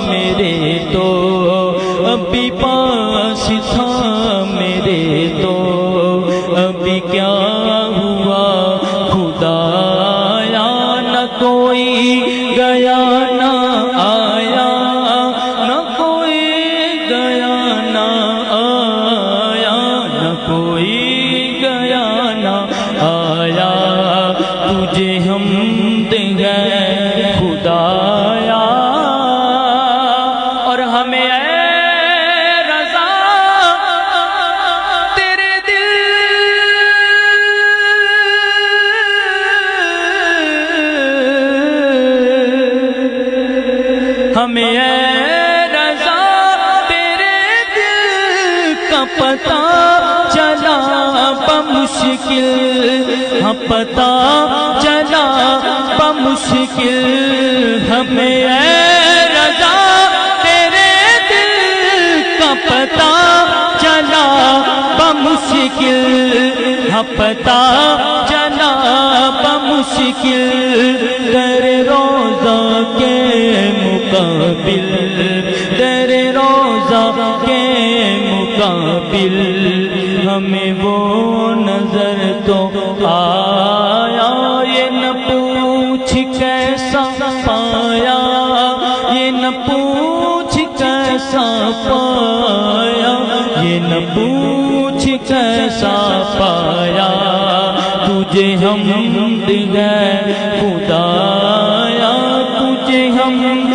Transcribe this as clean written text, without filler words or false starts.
میرے تو ابھی پاس تھا میرے تو ابھی کیا ہوا خدایا نہ کوئی گیا نہ آیا نہ کوئی گیا نہ آیا نہ کوئی گیا نہ آیا تجھے حمد ہے خدایا اور ہمیں اے رضا تیرے دل ہمیں اے رضا تیرے دل کا پتہ چلا بمشکل ہاں پتہ چلا بمشکل ہمیں اے رضا تیرے دل کا پتہ چلا بمشکل ہاں پتہ چلا بمشکل تیرے روضہ کے مقابل تیرے روضہ کے مقابل ہمیں وہ نظر تو آیا یہ نہ پوچھ کیسا پایا یہ نہ پوچھ کیسا پایا یہ نہ پوچھ کیسا پایا تجھے حمد ہے خدایا تجھے حمد